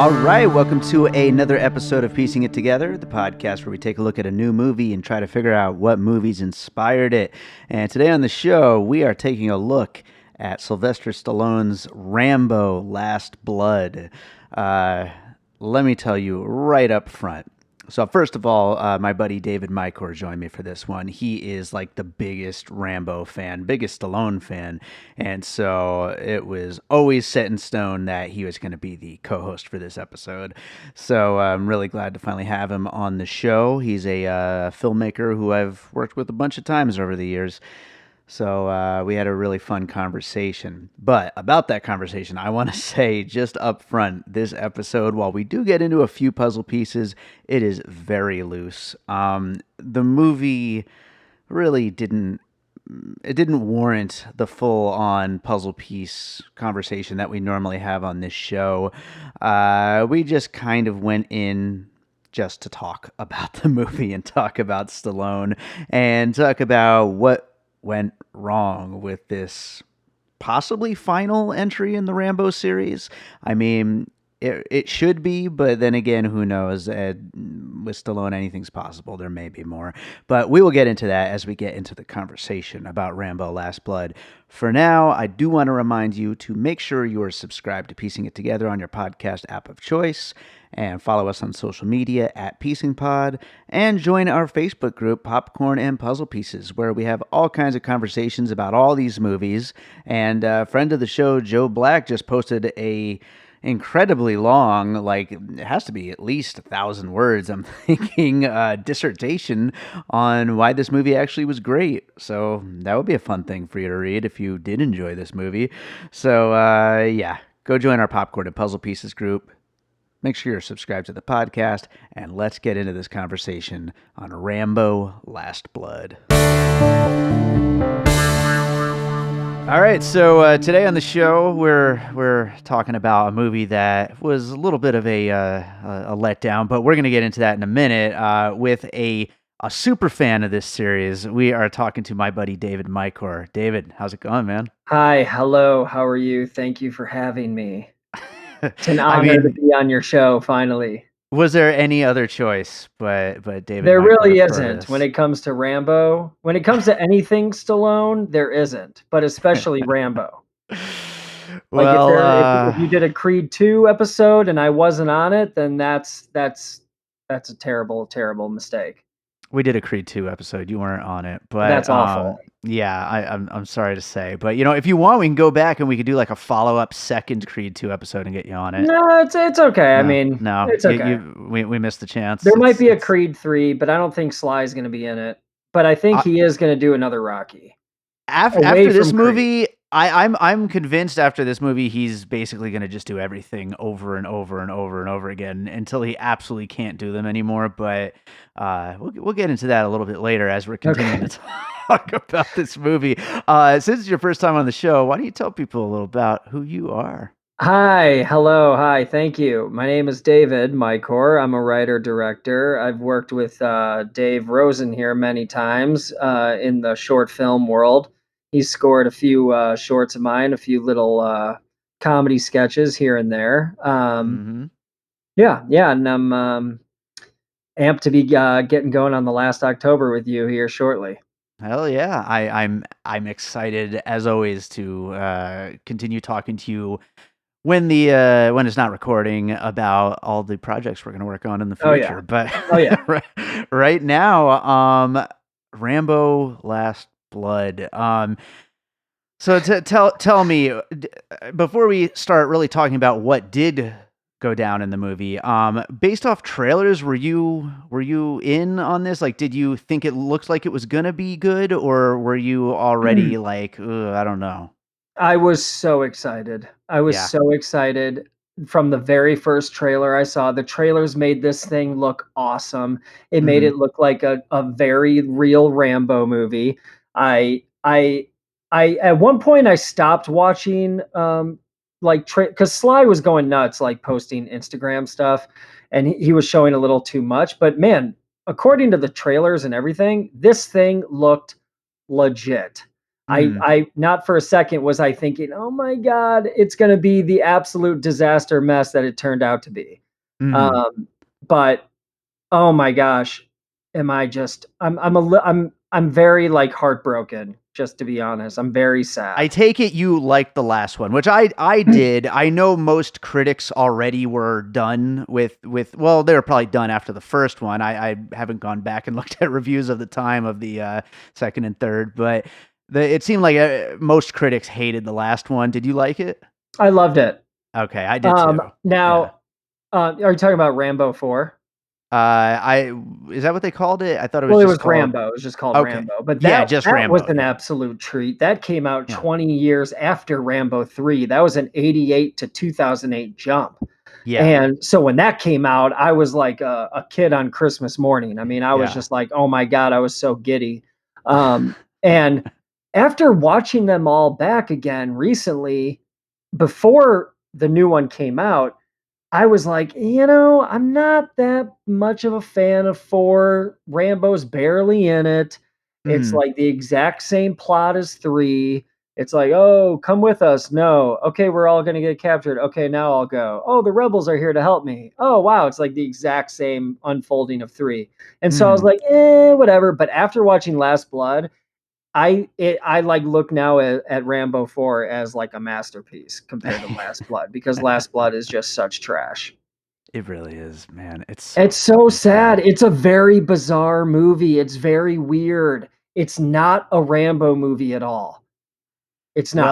All right, welcome to another episode of Piecing It Together, the podcast where we take a look at a new movie and try to figure out what movies inspired it. And today on the show, we are taking a look at Sylvester Stallone's Rambo: Last Blood. Let me tell you right up front. So first of all, my buddy David Michor joined me for this one. He is like the biggest Rambo fan, biggest Stallone fan. And so it was always set in stone that he was going to be the co-host for this episode. So I'm really glad to finally have him on the show. He's a filmmaker who I've worked with a bunch of times over the years. So we had a really fun conversation. But about that conversation, I want to say just up front, this episode, while we do get into a few puzzle pieces, it is very loose. The movie really didn't warrant the full-on puzzle piece conversation that we normally have on this show. We just kind of went in just to talk about the movie and talk about Stallone and talk about what went wrong with this possibly final entry in the Rambo series. I mean, it should be, but then again, who knows? With Stallone, anything's possible. There may be more. But we will get into that as we get into the conversation about Rambo: Last Blood. For now, I do want to remind you to make sure you are subscribed to Piecing It Together on your podcast app of choice, and follow us on social media at PiecingPod, and join our Facebook group, Popcorn and Puzzle Pieces, where we have all kinds of conversations about all these movies. And a friend of the show, Joe Black, just posted a incredibly long, like it has to be at least 1,000 words, I'm thinking, dissertation on why this movie actually was great. So that would be a fun thing for you to read if you did enjoy this movie. So yeah, go join our Popcorn and Puzzle Pieces group. Make sure you're subscribed to the podcast, and let's get into this conversation on Rambo: Last Blood. All right, so today on the show, we're talking about a movie that was a little bit of a letdown, but we're going to get into that in a minute. With a super fan of this series, we are talking to my buddy David Michor. David, how's it going, man? Hi, hello, how are you? Thank you for having me. It's an honor to be on your show, finally. Was there any other choice but David? There really isn't when it comes to Rambo. When it comes to anything Stallone, there isn't, but especially Rambo. Well, if you did a Creed 2 episode and I wasn't on it, then that's a terrible, terrible mistake. We did a Creed 2 episode. You weren't on it, but that's awful. Yeah, I'm sorry to say, but if you want, we can go back and we could do like a follow-up second Creed 2 episode and get you on it. No, it's okay. I mean, no, it's okay. We missed the chance. There might be a Creed 3, but I don't think Sly's going to be in it. But I think he is going to do another Rocky. After this movie, I'm convinced after this movie he's basically going to just do everything over and over and over and over again until he absolutely can't do them anymore. But we'll get into that a little bit later as we're continuing to talk about this movie. Since it's your first time on the show, why don't you tell people a little about who you are? Hi, hello, hi, thank you. My name is David Michor. I'm a writer-director. I've worked with Dave Rosen here many times in the short film world. He's scored a few shorts of mine, a few little comedy sketches here and there. Yeah, and I'm amped to be getting going on the last October with you here shortly. Hell yeah. I'm excited as always to continue talking to you when it's not recording about all the projects we're going to work on in the future. But right now, Rambo: Last Blood. So tell me, before we start really talking about what did go down in the movie, based off trailers, were you in on this? Like, did you think it looked like it was gonna be good, or were you already like, I don't know? I was so excited. So excited from the very first trailer I saw. The trailers made this thing look awesome. It made it look like a very real Rambo movie. I at one point I stopped watching because Sly was going nuts, like posting Instagram stuff, and he was showing a little too much. But man, according to the trailers and everything, this thing looked legit. Mm, I not for a second was I thinking, oh my God, it's going to be the absolute disaster mess that it turned out to be. mhm. Um, but oh my gosh, am I just I'm very like heartbroken, just to be honest. I'm very I sad. take it you liked the last one, which I did. I know most critics already were done with well, they were probably done after the first one. I haven't gone back and looked at reviews of the time of the second and third, but it seemed like most critics hated the last one. Did you like it? I loved it. Okay, I did too. Yeah. Now, are you talking about Rambo 4? I is that what they called it? I thought it was Well, it just was called. Rambo, it was just called Okay. Rambo, but Yeah, that just that was Rambo. an Yeah. absolute treat. That came out Yeah. 20 years after Rambo 3. That was an '88 to 2008 jump. Yeah. And so when that came out, I was like a kid on Christmas morning. I mean, I was Yeah. just like, "Oh my god," I was so giddy. And after watching them all back again recently, before the new one came out, I was like, I'm not that much of a fan of 4. Rambo's barely in it. It's Mhm. like the exact same plot as 3. It's like, "Oh, come with us." No. "Okay, we're all gonna get captured." "Okay, now I'll go." "Oh, the rebels are here to help me." "Oh, wow." It's like the exact same unfolding of 3. And so I was Mhm. like, whatever." But after watching Last Blood, I like look now at Rambo 4 as like a masterpiece compared to Last Blood because Last Blood is just such trash. It really is, man. It's so It's so fucking sad. sad. It's a very bizarre movie. It's very weird. It's not a Rambo movie at all. It's not.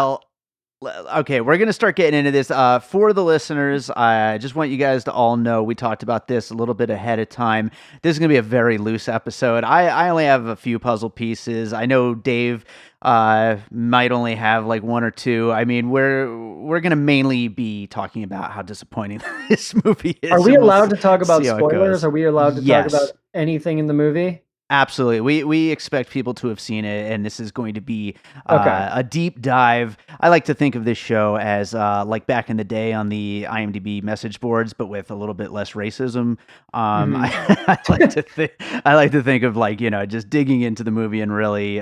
Well, okay, we're gonna start getting into this. For the listeners, I just want you guys to all know we talked about this a little bit ahead of time. This is gonna be a very loose episode. I only have a few puzzle pieces. I know Dave might only have like one or two. I mean, we're gonna mainly be talking about how disappointing this movie Are is, we and allowed to talk about see how it spoilers? goes. Are we allowed to talk about Yes. anything in the movie? Absolutely. We expect people to have seen it, and this is going to be Okay. a deep dive. I like to think of this show as like back in the day on the IMDb message boards, but with a little bit less racism. Mhm. I like to think I like to think of like just digging into the movie and really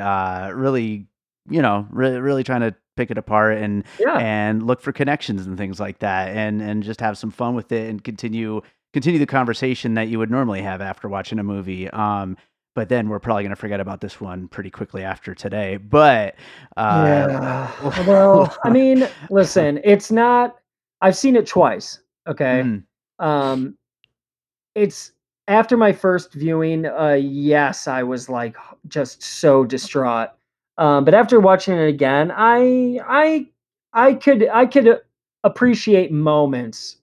really trying to pick it apart Yeah. and look for connections and things like that, and just have some fun with it and continue the conversation that you would normally have after watching a movie. But then we're probably going to forget about this one pretty quickly after today. But uh, Yeah. Well, I mean, listen, it's not I've seen it twice, okay? mhm, Um, it's after my first viewing, yes, I was like just so distraught. But after watching it again, I could appreciate moments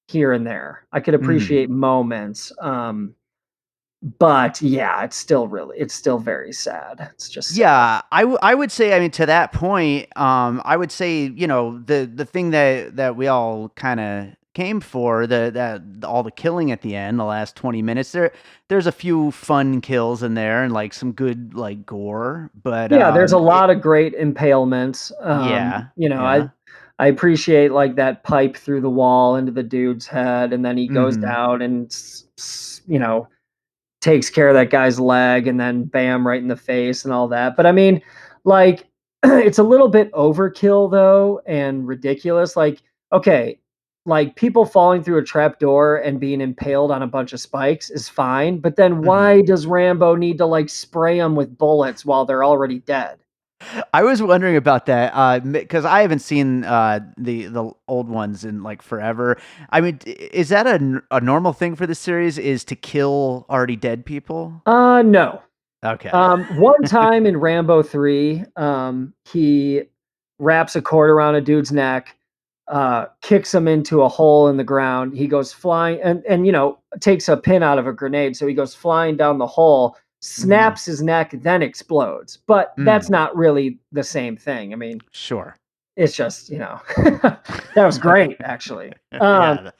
here and there. I could mhm. appreciate moments. But yeah, it's still very sad. It's just sad. Yeah, I would say, I mean, to that point, I would say, the thing that we all kind of came for, all the killing at the end, the last 20 minutes, there's a few fun kills in there and like some good like gore, but Yeah, there's a lot of great impalements. yeah, I yeah. I appreciate like that pipe through the wall into the dude's head, and then he goes Mhm. down and takes care of that guy's leg, and then bam, right in the face and all that. But I mean, like, it's a little bit overkill though, and ridiculous. Like, okay, like people falling through a trap door and being impaled on a bunch of spikes is fine, but then Mhm. why does Rambo need to like spray them with bullets while they're already dead? I was wondering about that, because I haven't seen the old ones in like forever. I mean, is that a normal thing for the series? Is to kill already dead people? No. Okay. One time in Rambo 3, he wraps a cord around a dude's neck, kicks him into a hole in the ground. He goes flying and takes a pin out of a grenade. So he goes flying down the hole, Mhm. snaps his neck, then explodes. But that's Mm. not really the same thing. I mean, Sure. it's just, that was great, actually. Yeah.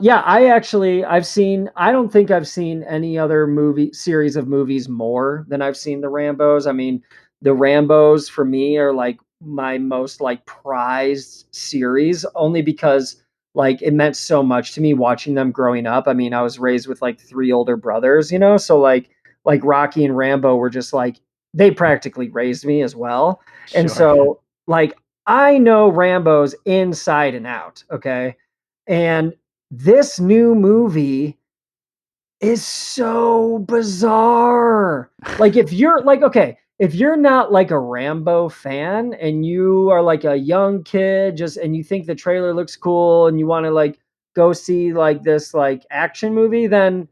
Yeah, I don't think I've seen any other movie series of movies more than I've seen the Rambos. I mean, the Rambos for me are like my most like prized series only because like it meant so much to me watching them growing up. I mean, I was raised with like 3 older brothers, so like Rocky and Rambo were just like they practically raised me as well. And Sure. so, like, I know Rambo's inside and out, okay? And this new movie is so bizarre. Like, if you're like, okay, if you're not like a Rambo fan and you are like a young kid just and you think the trailer looks cool and you want to like go see like this like action movie, then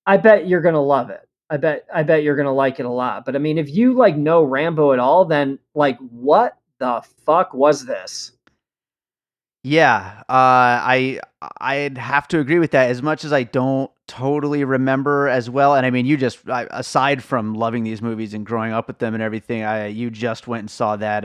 I bet you're gonna love it. I bet you're gonna like it a lot. But I mean, if you like know Rambo at all, then like what the fuck was this? Yeah, I'd have to agree with that as much as I don't totally remember as well. And I mean, aside from loving these movies and growing up with them and everything, you just went and saw that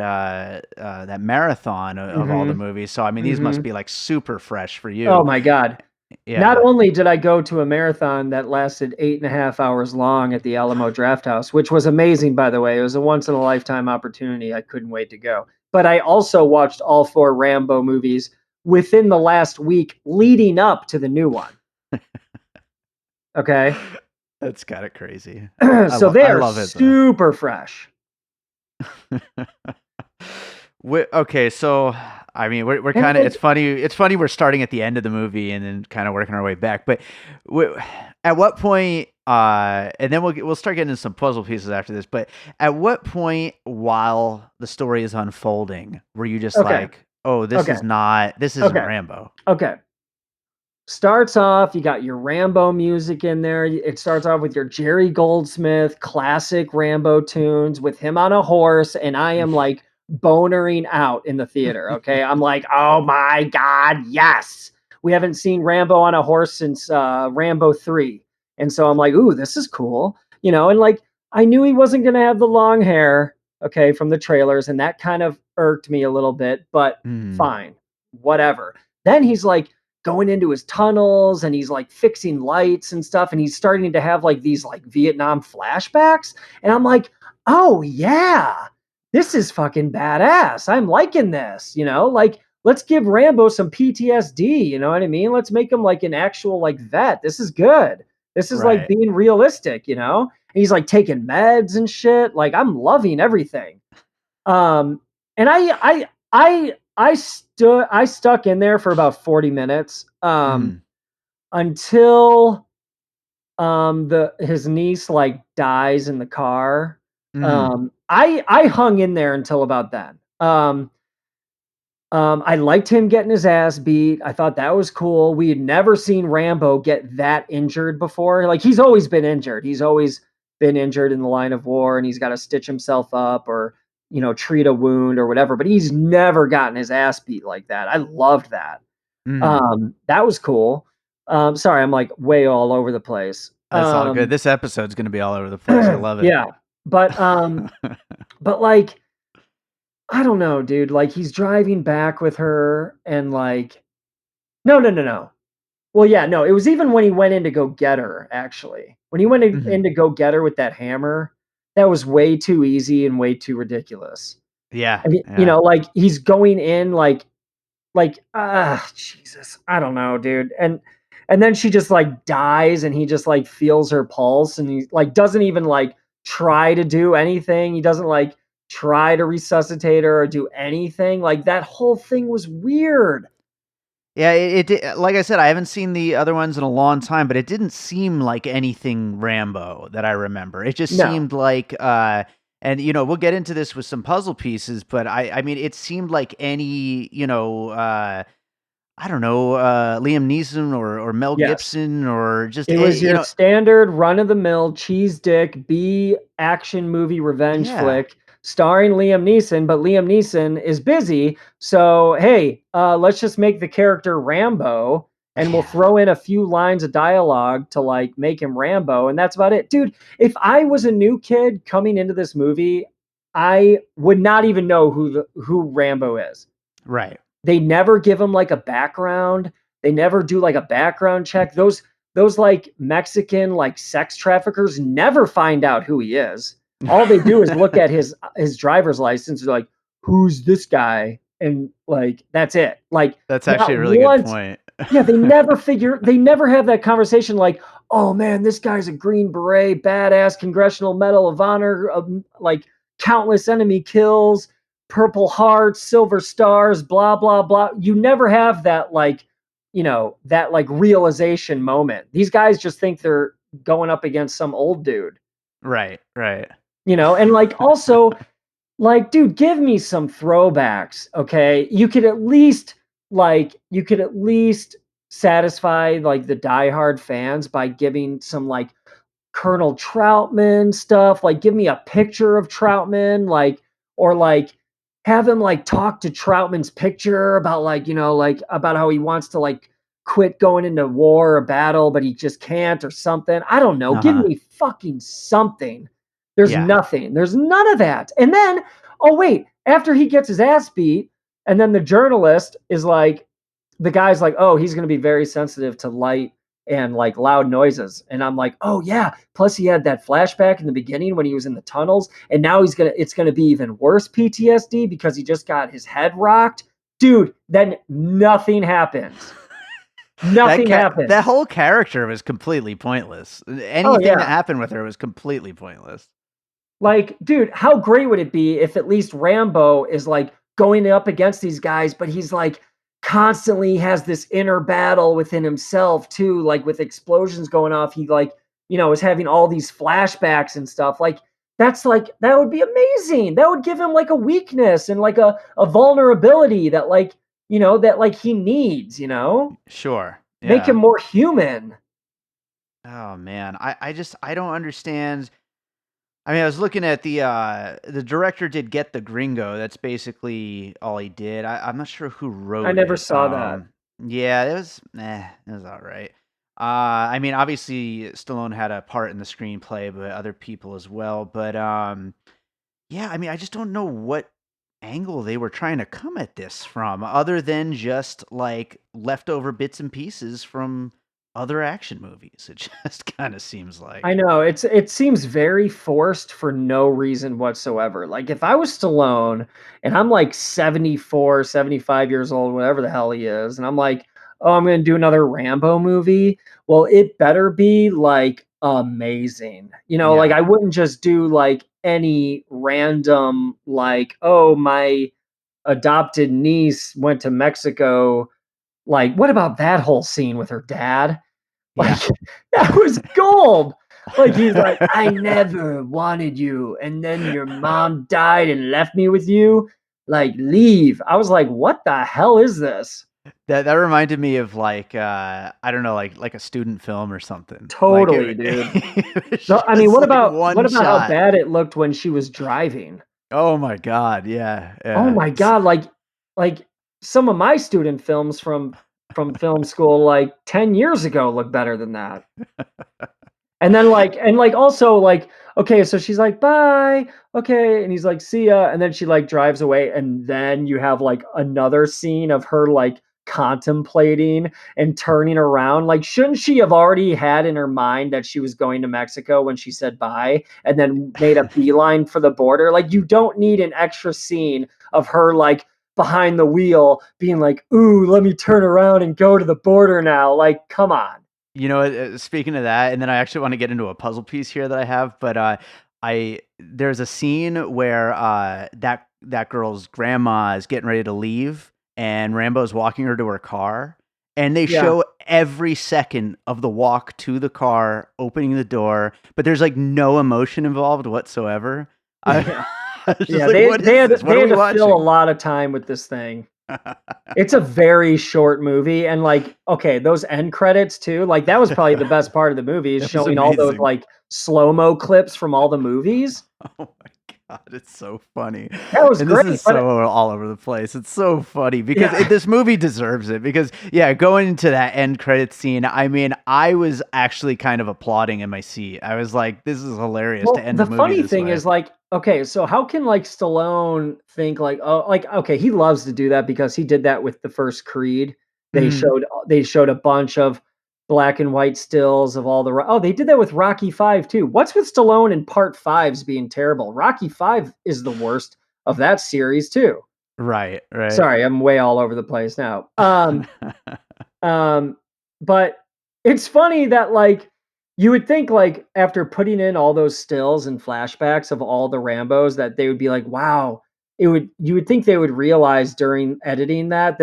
marathon of all the Mhm. movies. So I mean, these must Mhm. be like super fresh for Oh you. my god. Not Yeah. only did I go to a marathon that lasted 8.5 hours long at the Alamo Drafthouse, which was amazing, by the way. It was a once in a lifetime opportunity. I couldn't wait to go. But I also watched all four Rambo movies within the last week leading up to the new one. Okay. That's kind of crazy. So they I are love it though. super fresh. Okay, so I mean, we're And kind of. like, It's funny. It's funny. We're starting at the end of the movie and then kind of working our way back. But w- at what point? And then we'll start getting into some puzzle pieces after this. But at what point, while the story is unfolding, were you just okay, like, "Oh, okay, this isn't okay, Rambo"? okay. Starts off, you got your Rambo music in there. It starts off with your Jerry Goldsmith classic Rambo tunes with him on a horse, and I am like bonering out in the theater. Okay, I'm like, oh my god, yes. We haven't seen Rambo on a horse since Rambo 3, and so I'm like, ooh, this is cool, And like, I knew he wasn't gonna have the long hair, okay, from the trailers, and that kind of irked me a little bit, but Mm, fine, whatever. Then he's like going into his tunnels and he's like fixing lights and stuff and he's starting to have like these like Vietnam flashbacks and I'm like, "Oh yeah. This is fucking badass. I'm liking this. Like let's give Rambo some PTSD, you know what I mean? Let's make him like an actual like vet. This is good. This is like right. being realistic. And he's like taking meds and shit. Like I'm loving everything. Um, and I stuck in there for about 40 minutes, Mm, until, the his niece, like, dies in the car. mm, I hung in there until about then. I liked him getting his ass beat. I thought that was cool. We had never seen Rambo get that injured before. Like he's always been injured. He's always been injured in the line of war and he's got to stitch himself up or, treat a wound or whatever, but he's never gotten his ass beat like that. I loved that. mm. That was cool. Sorry, I'm like way all over the place. That's all good. This episode's gonna be all over the place. I love it. Yeah. But but like I don't know, dude. Like he's driving back with her and like no, no, no, no. Well, yeah, no, it was even when he went in to go get her, actually. When he went in Mhm. to go get her with that hammer, that was way too easy and way too ridiculous. Yeah, And yeah. like he's going in Jesus, I don't know, dude. And then she just like dies and he just like feels her pulse and he like doesn't even like try to do anything. He doesn't like try to resuscitate her or do anything. Like that whole thing was weird. Yeah, like I said, I haven't seen the other ones in a long time, but it didn't seem like anything Rambo that I remember. It just No. seemed like, and we'll get into this with some puzzle pieces, but I mean, it seemed like any, I don't know, Liam Neeson or Mel Yes. Gibson or just, It was your standard run of the mill cheese dick B action movie revenge yeah, flick starring Liam Neeson, but Liam Neeson is busy. So, hey, let's just make the character Rambo and we'll yeah, throw in a few lines of dialogue to like make him Rambo and that's about it. Dude, if I was a new kid coming into this movie, I would not even know who Rambo is. right. They never give him like a background. They never do like a background check. Those like Mexican like sex traffickers never find out who he is. All they do is look at his driver's license. They're like, "Who's this guy?" And like that's it. Like That's actually not a really good once. point. Yeah, they never have that conversation like, oh man, this guy's a Green Beret, badass, Congressional Medal of Honor, like countless enemy kills, Purple Hearts, Silver Stars, blah blah blah. You never have that that like realization moment. These guys just think they're going up against some old dude, Right, right. and like also like, dude, give me some throwbacks, okay? You could at least satisfy like the diehard fans by giving some like Colonel Troutman stuff. Like, give me a picture of Troutman, like, or like have him like talk to Troutman's picture about like, like about how he wants to like quit going into war or battle, but he just can't or something. I don't know. Give Uh-huh. me fucking something. There's Yeah. nothing. There's none of that. And then, oh, wait, after he gets his ass beat, and then the journalist is like, the guy's like, oh, he's going to be very sensitive to light and like loud noises. And I'm like, oh yeah. Plus he had that flashback in the beginning when he was in the tunnels, and now it's gonna be even worse PTSD because he just got his head rocked. Dude, then nothing happens. Nothing That happens. whole character was completely pointless. Oh Anything that yeah. happened with her was completely pointless. Like, dude, how great would it be if at least Rambo is like going up against these guys, but he's like constantly has this inner battle within himself too, like with explosions going off. He like, is having all these flashbacks and stuff. Like that would be amazing. That would give him like a weakness and like a vulnerability that that like he needs. Sure. Make him Yeah. more human. Oh man. I don't understand. I mean, I was looking at the director did Get the Gringo. That's basically all he did. I'm not sure who I wrote never it. saw that. Yeah, it was all right. I mean, obviously Stallone had a part in the screenplay, but other people as well. But yeah, I mean, I just don't know what angle they were trying to come at this from, other than just like leftover bits and pieces from other action movies. It just kind of seems I like. know, it seems very forced for no reason whatsoever. Like, if I was Stallone and I'm like 74, 75 years old, whatever the hell he is, and I'm like, "Oh, I'm gonna do another Rambo movie," well, it better be, like, amazing. Like, Yeah. I wouldn't just do, like, any random, like, "Oh, my adopted niece went to Mexico." Like, what about that whole scene with her dad? Like, Yeah. that was gold. Like, he's like, "I never wanted you, and then your mom died and left me with you. Like, leave." I was like, "What the hell is this?" That reminded me of like I don't know, like a student film or something. Like Totally, it, dude. it was No, I mean, just like one what about how shot. bad it looked when she was driving? Oh my god, yeah, Oh yeah. my god, like, some of my student films from film school, like, 10 years ago look better than that. And also like, okay, so she's like, "Bye." Okay, and he's like, "See ya." And then she like drives away, and then you have like another scene of her like contemplating and turning around. Like, shouldn't she have already had in her mind that she was going to Mexico when she said bye and then made a beeline for the border? Like, you don't need an extra scene of her like behind the wheel being like, "Ooh, let me turn around and go to the border now." Like, come on. You know, speaking of that, and then I actually want to get into a puzzle piece here that I have, but I there's a scene where that girl's grandma is getting ready to leave, and Rambo's walking her to her car, and they Yeah. show every second of the walk to the car, opening the door, but there's like no emotion involved whatsoever. I, Yeah. I was just Yeah, like, what is this? What they are had we to fill a watching? lot of time with this thing. It's a very short movie, and like, okay, those end credits too, like that was probably the best part of the movie is It was showing all those amazing. like slow-mo clips from all the movies. Oh my god, it's so funny. That was And this great, is but so all over the place. It's so funny because yeah. this movie deserves it because yeah, going into that end credit scene, I mean, I was actually kind of applauding in my seat. I was like, this is hilarious to Well, end the the movie funny this thing way. is like, okay, so how can like Stallone think like, oh, like okay, he loves to do that because he did that with the first Creed. Mhm. They showed a bunch of black and white stills of all the oh, they did that with Rocky 5 too. What's with Stallone in part 5's being terrible? Rocky 5 is the worst of that series too. Right, right. Sorry, I'm way all over the place now. Um, but it's funny that like You would think, like, after putting in all those stills and flashbacks of all the Rambos that they would be like, "Wow." You would think they would realize during editing that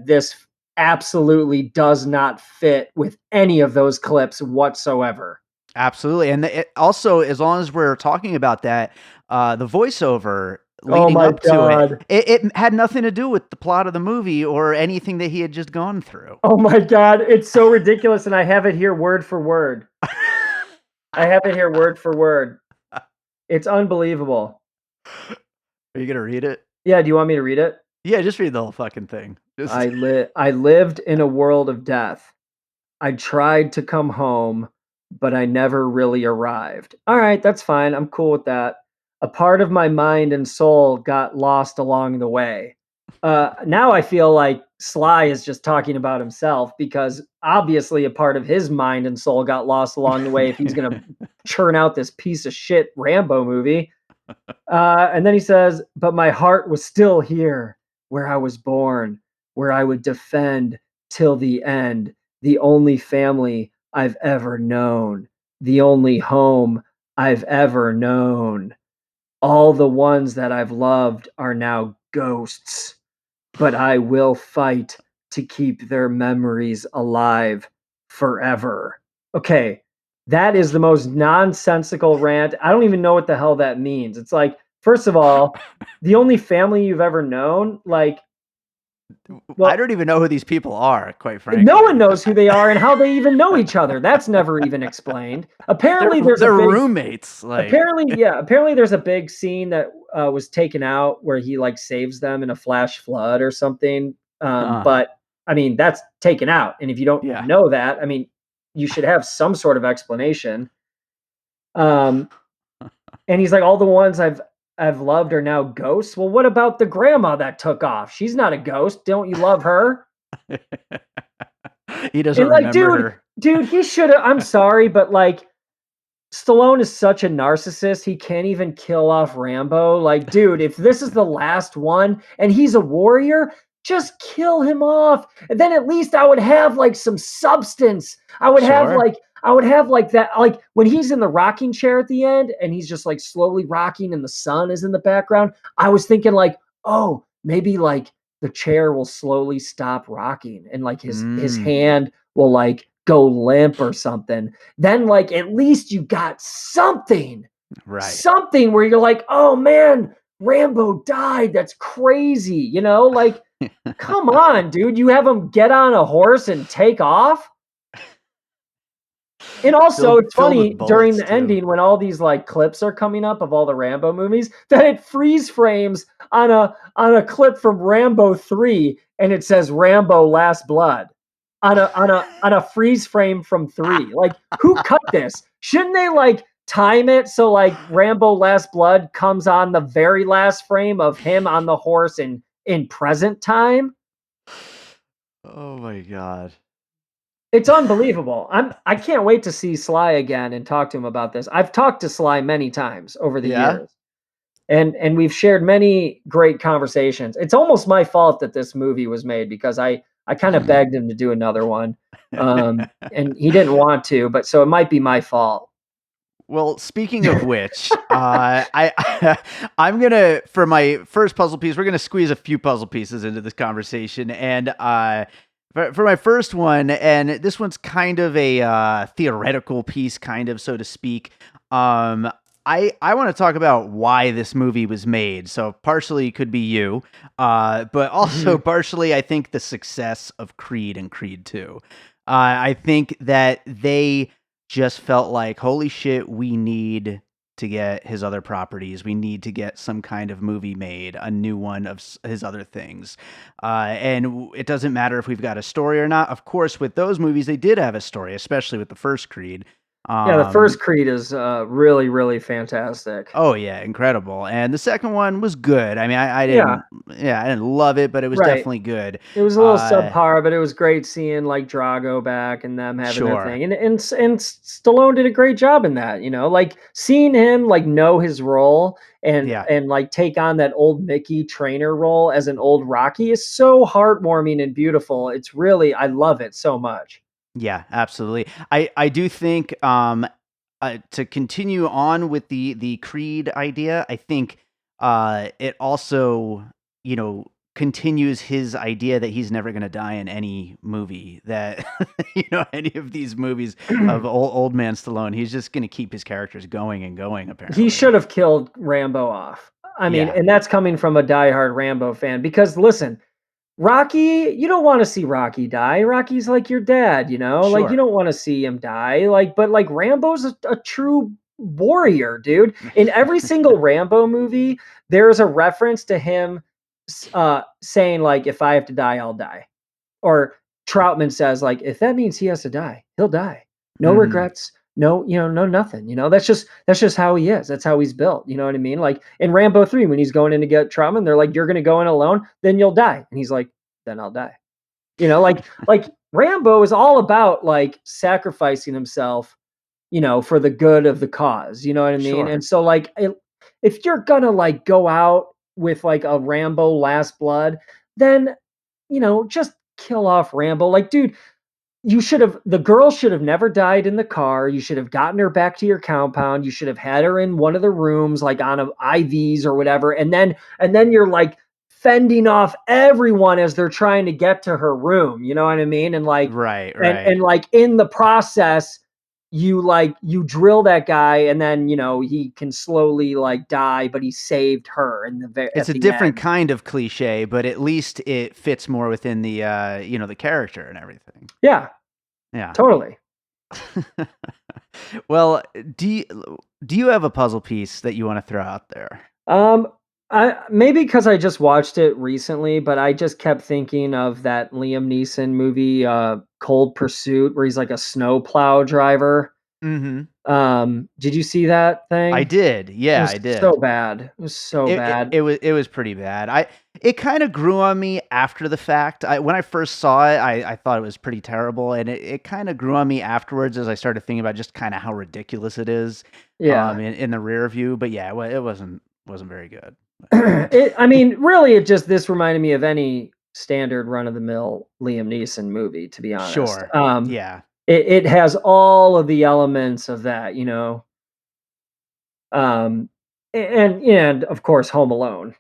this absolutely does not fit with any of those clips whatsoever. Absolutely. And also, as long as we're talking about that, the voiceover Oh leading my up to god. it had nothing to do with the plot of the movie or anything that he had just gone through. Oh my god, it's so ridiculous, and I have it here word for word. I have it here word for word. It's unbelievable. Are you gonna read it? Yeah, do you want me to read it? Yeah, just read the whole fucking thing. Just I lived in a world of death. I tried to come home, but I never really arrived. All right, that's fine. I'm cool with that. A part of my mind and soul got lost along the way. Now I feel like Sly is just talking about himself because obviously a part of his mind and soul got lost along the way if he's going to churn out this piece of shit Rambo movie. And then he says, but my heart was still here where I was born, where I would defend till the end, the only family I've ever known, the only home I've ever known. All the ones that I've loved are now ghosts, but I will fight to keep their memories alive forever. Okay, that is the most nonsensical rant. I don't even know what the hell that means. It's like, first of all, the only family you've ever known, like, I well, don't even know who these people are, quite no one frankly. knows who they are and how they even know each other. That's never even explained. they're Apparently, there's a they're big roommates. Like, Apparently, yeah. Apparently, there's a big scene that was taken out where he like saves them in a flash flood or something. huh? But I mean, that's taken out, and if you don't Yeah. know that, I mean, you should have some sort of explanation. Um, and he's like, all the ones I've loved are now ghosts. Well, what about the grandma that took off? She's not a ghost. Don't you love her? He doesn't And like, remember her. dude, he should have. I'm sorry, but like, Stallone is such a narcissist, he can't even kill off Rambo. Like, dude, if this is the last one and he's a warrior, just kill him off. And then at least I would have like some substance. Sure. I would have like that, like when he's in the rocking chair at the end and he's just like slowly rocking and the sun is in the background. I was thinking like, oh, maybe like the chair will slowly stop rocking and like his Mm, hand will like go limp or something. Then like at least you got something, right. something where you're like, oh man, Rambo died. That's crazy. Like, come on, dude. You have him get on a horse and take off. And also, it's Filled with funny during bullets the too. ending when all these like clips are coming up of all the Rambo movies that it freeze frames on a clip from Rambo 3 and it says Rambo Last Blood on a freeze frame from 3. Like, who cut this? Shouldn't they like time it so like Rambo Last Blood comes on the very last frame of him on the horse in present time? Oh my god. It's unbelievable. I can't wait to see Sly again and talk to him about this. I've talked to Sly many times over the Yeah. years, and we've shared many great conversations. It's almost my fault that this movie was made because I kind of begged him to do another one, and he didn't want to. But so it might be my fault. Well, speaking of which, I I'm gonna for my first puzzle piece, we're gonna squeeze a few puzzle pieces into this conversation, and for my first one, and this one's kind of a theoretical piece, kind of so to speak. Um, I want to talk about why this movie was made. So partially it could be you, but also Mhm. partially I think the success of Creed and Creed 2. I think that they just felt like, holy shit, we need to get his other properties. We need to get some kind of movie made, a new one of his other things. And it doesn't matter if we've got a story or not. Of course, with those movies, they did have a story, especially with the first Creed. Yeah, the Um, first Creed is really really fantastic. oh yeah, incredible. And the second one was good. I mean, Yeah, I didn't love it, but it was right. definitely good. It was a little Uh, subpar, but it was great seeing like Drago back and them having their sure. thing. And Stallone did a great job in that, like seeing him like know his role Yeah. and like take on that old Mickey trainer role as an old Rocky is so heartwarming and beautiful. It's really I love it so much. Yeah, absolutely. I do think to continue on with the Creed idea, I think it also, you know, continues his idea that he's never going to die in any movie that any of these movies of old man Stallone. He's just going to keep his characters going and going. He Apparently, should have killed Rambo off. I mean, yeah, and that's coming from a diehard Rambo fan because listen, Rocky, you don't want to see Rocky die. Rocky's like your dad, you know? Like you sure, don't want to see him die. Like, but like Rambo's a true warrior, dude. In every single Rambo movie, there's a reference to him saying like, if I have to die, I'll die. Or Troutman says like, if that means he has to die, he'll die. No hmm, regrets, no, no nothing. That's just how he is. That's how he's built. You know what I mean? Like in Rambo 3, when he's going in to get Troutman, they're like, you're gonna go in alone, then you'll die. And he's like, then I'll die. Like Rambo is all about like sacrificing himself, for the good of the cause. You know what I mean? sure. And so like if you're gonna like go out with like a Rambo Last Blood, then just kill off Rambo. Like, dude, the girl should have never died in the car. You should have gotten her back to your compound. You should have had her in one of the rooms, like on IVs or whatever. And then you're like fending off everyone as they're trying to get to her room. You know what I mean? And like, Right, and right. like in the process, you drill that guy, and then he can slowly like die, but he saved her It's at a the different end. kind of cliche, but at least it fits more within the the character and everything. Yeah, Yeah. totally. Well, do you have a puzzle piece that you want to throw out there? Um, I maybe because I just watched it recently, but I just kept thinking of that Liam Neeson movie, Cold Pursuit, where he's like a snowplow driver. Mhm. Did you see that I thing? did. It Yeah, was I so did. bad. It was so bad. It was pretty bad. It kind of grew on me after the fact. When I first saw it, I thought it was pretty terrible, and it kind of grew on me afterwards as I started thinking about just kind of how ridiculous it is, Yeah. in the rear view. But yeah, it wasn't very good. I mean, really, this reminded me of any standard run of the mill Liam Neeson movie, to be honest. Sure. Yeah. It has all of the elements of that, Um, and of course, Home Alone.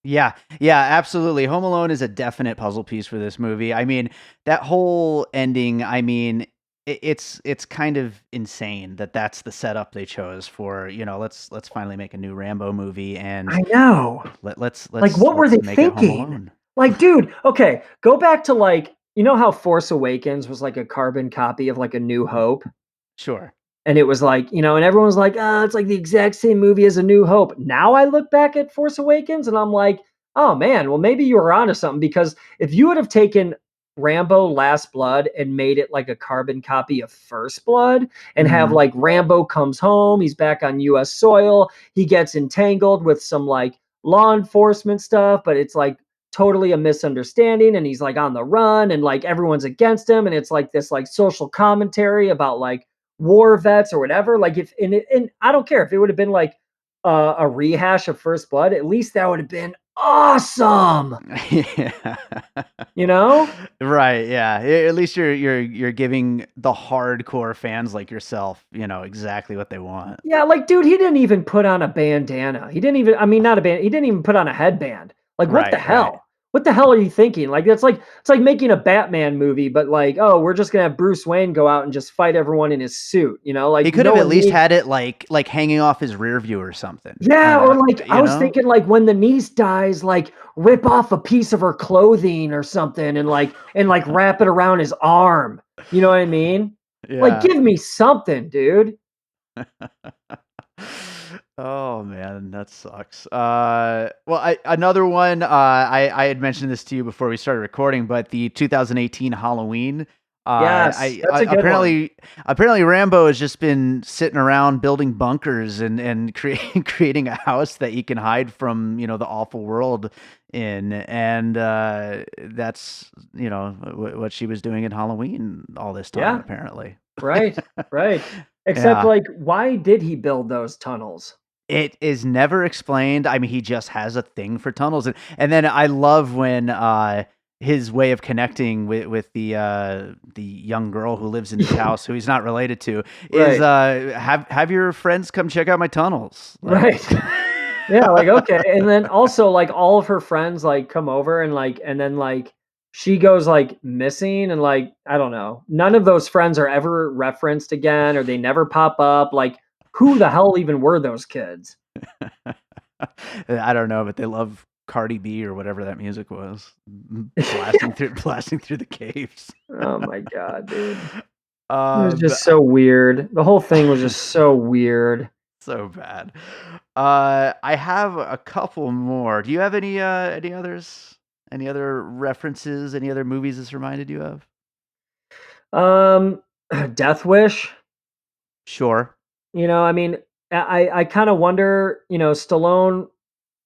Yeah, yeah, absolutely. Home Alone is a definite puzzle piece for this movie. I mean, that whole ending. I mean, it's kind of insane that that's the setup they chose for. Let's finally make a new Rambo movie, and I know. let's Like, let's what were they let's make it Home thinking? Alone. Like, dude, okay, go back to like, how Force Awakens was like a carbon copy of like A New Hope? Sure. And it was like, and everyone was like, it's like the exact same movie as A New Hope. Now I look back at Force Awakens and I'm like, oh man, well, maybe you were onto something, because if you would have taken Rambo Last Blood and made it like a carbon copy of First Blood and have Hmm. like Rambo comes home, he's back on US soil, he gets entangled with some like law enforcement stuff, but it's like totally a misunderstanding, and he's like on the run, and like everyone's against him, and it's like this like social commentary about like war vets or whatever. Like if and I don't care if it would have been like a rehash of First Blood. At least that would have been awesome. Yeah. You know? Right. Yeah. At least you're giving the hardcore fans like yourself, exactly what they want. Yeah, like dude, he didn't even put on a bandana. He didn't even. I mean, not a band. He didn't even put on a headband. Like what the Right. Right. hell? What the hell are you thinking? Like it's like making a Batman movie, but like, oh, we're just gonna have Bruce Wayne go out and just fight everyone in his suit. He Like could no have at one least needs. had it like hanging off his rear view or something. Yeah, or like I You was know? thinking like when the niece dies, like rip off a piece of her clothing or something and like wrap it around his arm. You know what I mean? Like Yeah. give me something, dude. Oh man, that sucks. Well, another one. I had mentioned this to you before we started recording, but the 2018 Halloween. Yes, that's a good one. Apparently Rambo has just been sitting around building bunkers and creating a house that he can hide from the awful world in, and that's what she was doing in Halloween all this time Yeah, apparently. right, right. Except Yeah. like why did he build those tunnels? It is never explained. I mean, he just has a thing for tunnels, and then I love when his way of connecting with the young girl who lives in his house, who he's not related to, is Right. have your friends come check out my tunnels. Like, Right. Yeah, like, okay, and then also, like, all of her friends, like, come over and then, like, she goes, like, missing and, like, I don't know. None of those friends are ever referenced again, or they never pop up, like, who the hell even were those kids? I don't know, but they love Cardi B or whatever that music was, blasting through the caves. Oh my god, dude. It was Um, just so weird. The whole thing was just so weird. so bad. I have a couple more. Do you have any others? Any other references? Any other movies this reminded you of? Um, Death Wish, Sure. I mean, I kinda wonder, Stallone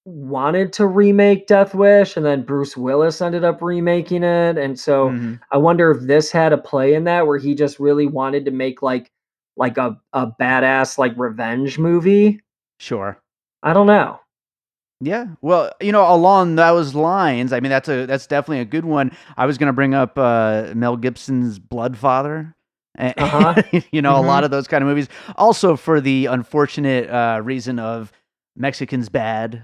wanted to remake Death Wish, and then Bruce Willis ended up remaking it, and so Hmm. I wonder if this had a play in that, where he just really wanted to make, like a badass, like, revenge movie? Sure. I don't know. Yeah. Well, along those lines, I mean, that's definitely a good one. I was gonna bring up Mel Gibson's Bloodfather. And, Uh-huh. a lot Mhm. of those kind of movies. Also, for the unfortunate reason of Mexicans bad,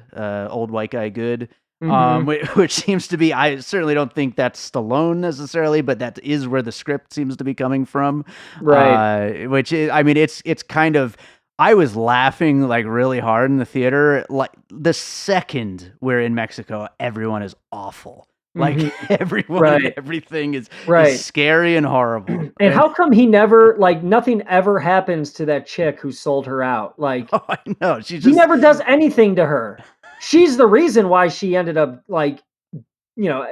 old white guy good. Mhm. Which seems to be. I certainly don't think that's Stallone necessarily, but that is where the script seems to be coming from. Right. Which is, I mean, it's kind of. I was laughing like really hard in the theater. Like the second we're in Mexico, everyone is awful. Like Mhm. everyone and Right. everything is Right. scary and horrible. And how come he never, like, nothing ever happens to that chick who sold her out? Like, Oh, I know. She he just never does anything to her. She's the reason why she ended up, like,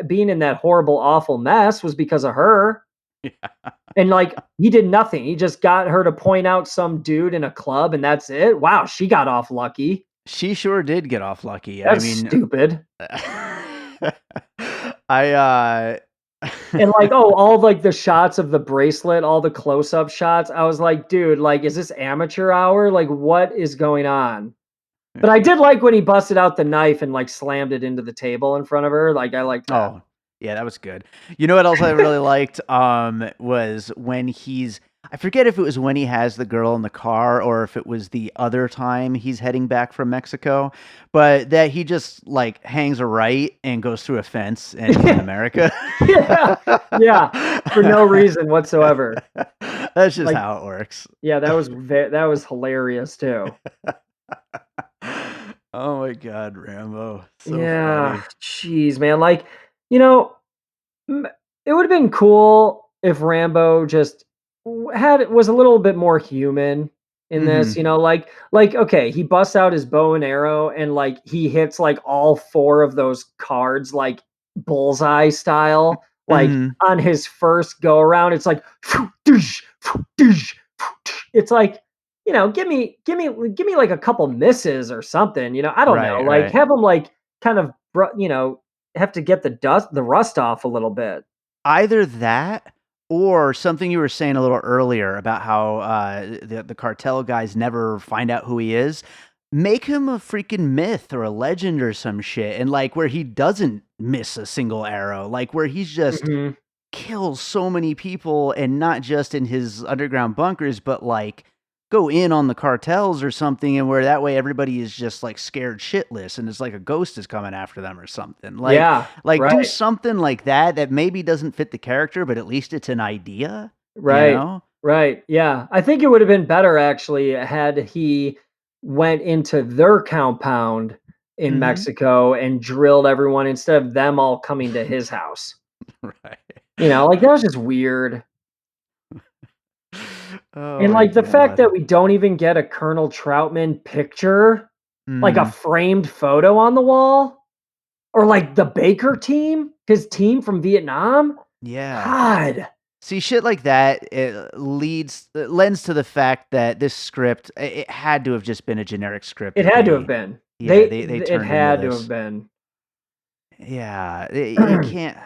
being in that horrible, awful mess, was because of her. And, like, he did nothing. He just got her to point out some dude in a club, and that's it. Wow, she got off lucky. she sure did get off lucky. I That's mean, stupid. I And, like, oh, all of, like, the shots of the bracelet, all the close-up shots, I was like, "Dude, like, is this amateur hour? Like, what is going on?" But I did like when he busted out the knife and, like, slammed it into the table in front of her, like, I liked that. Oh, yeah, that was good. You know what else I really liked, was when I forget if it was when he has the girl in the car or if it was the other time he's heading back from Mexico, but that he just, like, hangs a right and goes through a fence and he's in America. Yeah, yeah, for no reason whatsoever. That's just Like, how it works. yeah, that was hilarious too. Oh my god, Rambo. So Yeah, funny. jeez, man, like, you know, m it would've been cool if Rambo just was a little bit more human in this, Mhm. okay, he busts out his bow and arrow and, like, he hits, like, all 4 of those cards, like, bullseye style, like, Mhm. on his first go around, it's like, it's like, give me, like, a couple misses or something, I don't know, Right, like, right. have him, like, kind of, have to get the rust off a little bit. Either that or something you were saying a little earlier about how, the cartel guys never find out who he is. Make him a freaking myth or a legend or some shit, and, like, where he doesn't miss a single arrow, like, where he's just Mhm. kills so many people and not just in his underground bunkers, but, like, go in on the cartels or something, and where that way everybody is just, like, scared shitless and it's like a ghost is coming after them or something. Yeah, Do right, something like that that maybe doesn't fit the character, but at least it's an idea, you right, know? right, yeah. I think it would have been better, actually, had he went into their compound in Mhm. Mexico and drilled everyone instead of them all coming to his house. Right. Like, that was just weird. Oh And, my like, the fact that god. we don't even get a Colonel Troutman picture, like a Mhm. framed photo on the wall, or, like, the Baker team, his team from Vietnam. Yeah. God, See, shit like that, it lends to the fact that this script, it had to have just been a generic script it that had to have been. they It turned into had to have this. been. Yeah, you can't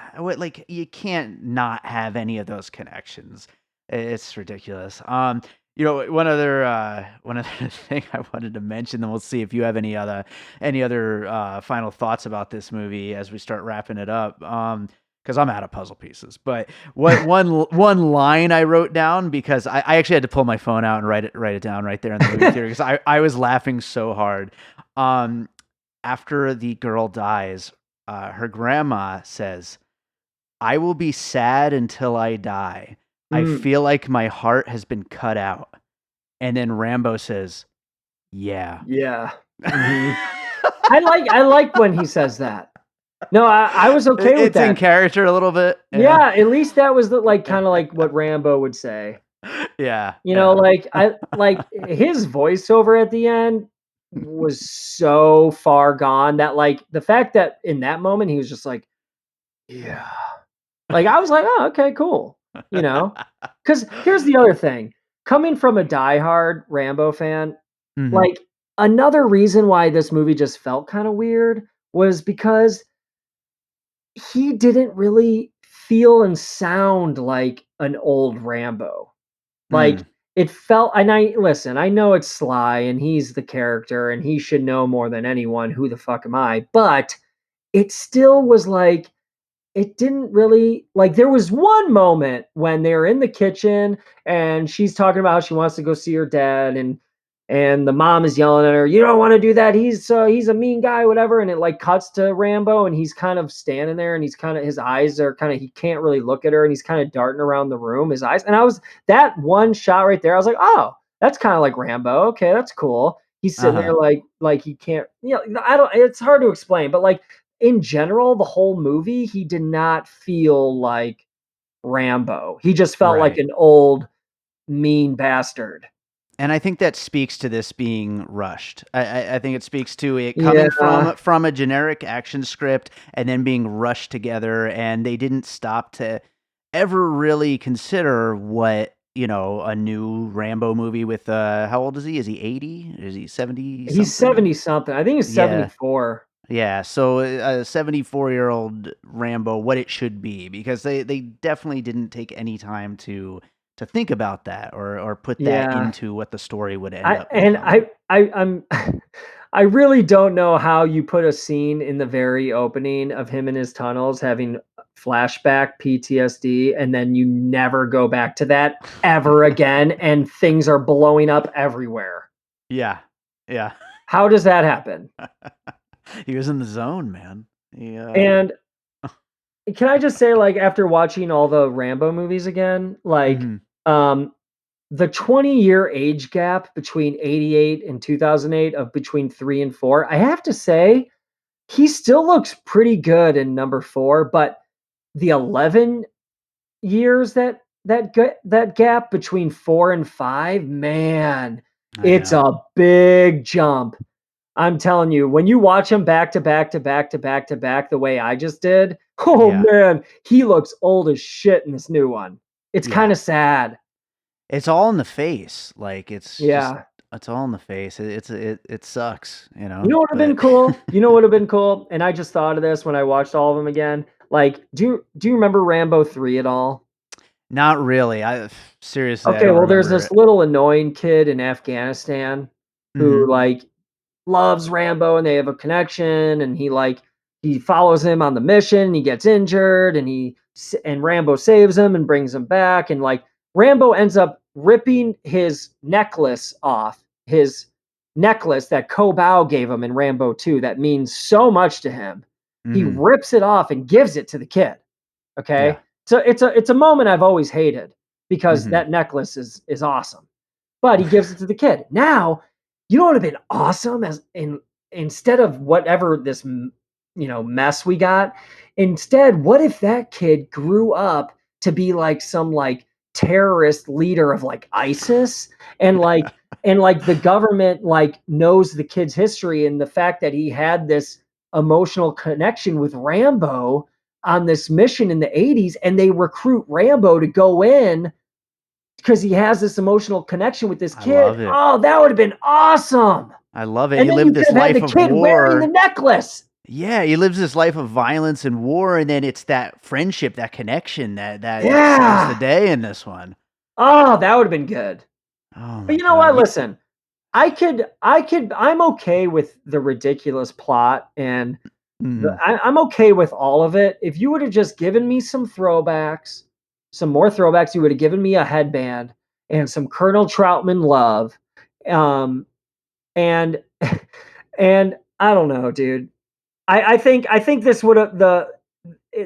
you can't not have any of those connections. It's ridiculous. One other thing I wanted to mention, then we'll see if you have any other final thoughts about this movie as we start wrapping it up. because I'm out of puzzle pieces. But what one line I wrote down, because I actually had to pull my phone out and write it down right there in the movie theater, because I was laughing so hard. After the girl dies, her grandma says, "I will be sad until I die. I Mm, feel like my heart has been cut out." And then Rambo says, "Yeah." yeah. hmm I like when he says that. No, I was okay with It's in that. character a little bit. Yeah. Yeah, at least that was the like kind of like what Rambo would say. Yeah. You know, Yeah. like I like his voiceover at the end was so far gone that like the fact that in that moment he was just like, yeah. Like I was like, "Oh, okay, cool." You know? Cuz here's the other thing. Coming from a diehard Rambo fan, hmm like another reason why this movie just felt kind of weird was because he didn't really feel and sound like an old Rambo. Like, Mm. it felt and I listen, I know it's Sly and he's the character and he should know more than anyone, who the fuck am I? But it still was like it didn't really like there was one moment when they were in the kitchen and she's talking about how she wants to go see her dad and the mom is yelling at her, "You don't want to do that. He's a mean guy, whatever." And it like cuts to Rambo and he's kind of standing there and he's kind of his eyes are kind of he can't really look at her and he's kind of darting around the room, his eyes. And I was that one shot right there, I was like, "Oh, that's kind of like Rambo. Okay, that's cool." He's sitting there Uh-huh. like he can't, I don't it's hard to explain, but like in general, the whole movie, he did not feel like Rambo. He just felt like Right. an old mean bastard. And I think that speaks to this being rushed. I think it speaks to it coming Yeah. from a generic action script and then being rushed together, and they didn't stop to ever really consider what, a new Rambo movie with how old is he? Is he 80? Is he 70 He's something now? 70 something. I think he's Yeah. 74. Yeah, so a 74-year-old Rambo, what it should be, because they definitely didn't take any time to think about that or put that Yeah. into what the story would end I up and becoming. I'm I really don't know how you put a scene in the very opening of him in his tunnels having flashback PTSD and then you never go back to that ever again and things are blowing up everywhere. Yeah, yeah. How does that happen? He was in the zone, man. He, And can I just say, like, after watching all the Rambo movies again, like, mhm, um, the 20-year age gap between 88 and 2008 of between 3 and 4, I have to say, he still looks pretty good in number 4, but the 11 years that gap between 4 and 5, man, I it's know. a big jump. I'm telling you, when you watch him back to back to back to back to back the way I just did, oh Yeah, man, he looks old as shit in this new one. It's yeah. kinda sad. It's all in the face. Like, Yeah. it's all in the face. It sucks, You know what would've been but cool? You know what would've been cool? And I just thought of this when I watched all of them again. Like, do you remember Rambo 3 at all? not really. Seriously, I Okay, don't well, there's remember this it. little annoying kid in Afghanistan who, Mhm. like, loves Rambo and they have a connection and he follows him on the mission, he gets injured and and Rambo saves him and brings him back and like Rambo ends up ripping his necklace off. His necklace that Kobau gave him in Rambo 2 that means so much to him. He Mhm. rips it off and gives it to the kid. Yeah. Okay? So it's a moment I've always hated because Mhm. that necklace is awesome. But he gives it to the kid. Now, you know what would have been awesome as in instead of whatever this mess we got, instead, what if that kid grew up to be like some like terrorist leader of like ISIS and like the government like knows the kid's history and the fact that he had this emotional connection with Rambo on this mission in the 80s and they recruit Rambo to go in because he has this emotional connection with this I kid. love it. Oh, that would have been awesome. I love it. And He then you lived could this have had the life of kid wearing the war. necklace. Yeah, he lives this life of violence and war, and then it's that friendship, that connection that saves the Yeah. day in this one. Oh, that would have been good. Oh But my you know god. what? Listen, I'm okay with the ridiculous plot and Mhm. I'm okay with all of it. If you would have just given me some throwbacks, some more throwbacks, you would have given me a headband and some Colonel Troutman love. Um, and and I don't know, dude. I think this would have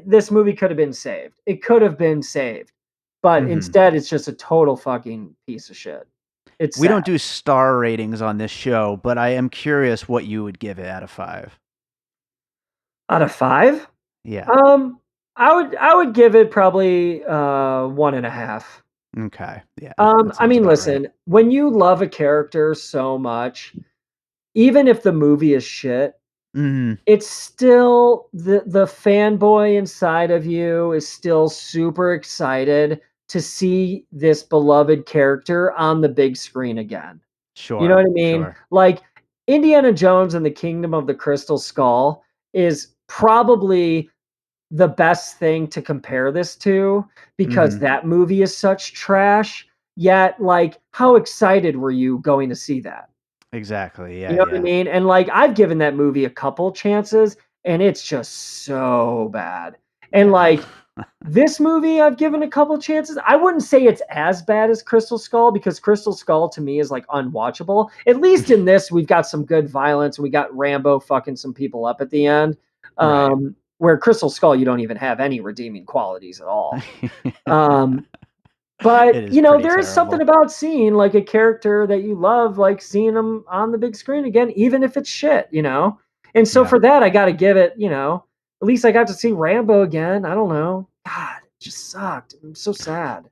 this movie could have been saved. It could have been saved, but Mhm. instead, it's just a total fucking piece of shit. It's We sad. don't do star ratings on this show, but I am curious what you would give it out of 5. Out of 5, Yeah. um, I would give it probably 1.5. Okay. Yeah, that I sounds mean, about right. listen, when you love a character so much, even if the movie is shit, Mhm. it's still the fanboy inside of you is still super excited to see this beloved character on the big screen again. You know Sure, what I mean? sure. Like Indiana Jones and the Kingdom of the Crystal Skull is probably the best thing to compare this to because Mhm. that movie is such trash. Yet, like, how excited were you going to see that? Exactly. You Yeah, know what I yeah. mean? And like, I've given that movie a couple chances, and it's just so bad. And Yeah. like, this movie I've given a couple chances. I wouldn't say it's as bad as Crystal Skull because Crystal Skull to me is like unwatchable. At least in this, we've got some good violence. We got Rambo fucking some people up at the end. Right. Where Crystal Skull, you don't even have any redeeming qualities at all. Um, but, It is pretty there is something terrible. about seeing, like, a character that you love, like, seeing them on the big screen again, even if it's shit, you know? And so Yeah. for that, I gotta give it, at least I got to see Rambo again. I don't know. God, it just sucked. I'm so sad.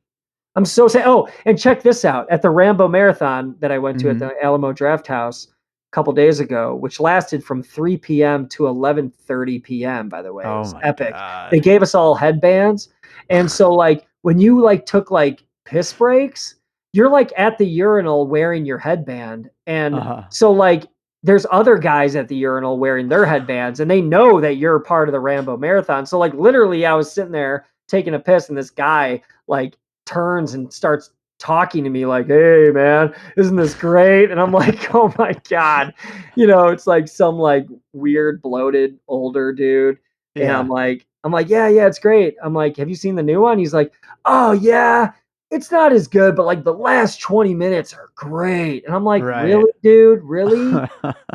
I'm so sad. Oh, and check this out. At the Rambo marathon that I went to at Mhm. the Alamo Draft House a couple days ago, which lasted from 3 p.m. to 11:30 p.m., by the way. It Oh was my epic. They god. gave us all headbands. And so like when you like took like piss breaks, you're like at the urinal wearing your headband. And Uh-huh. so like there's other guys at the urinal wearing their headbands and they know that you're part of the Rambo marathon. So like literally I was sitting there taking a piss and this guy like turns and starts talking to me like, "Hey, man, isn't this great?" And I'm like, "Oh my god," it's like some like weird bloated older dude, and I'm Yeah. like, "Yeah, yeah, it's great." I'm like, "Have you seen the new one?" He's like, "Oh yeah, it's not as good, but like the last 20 minutes are great." And I'm like, Right. "Really, dude? Really?"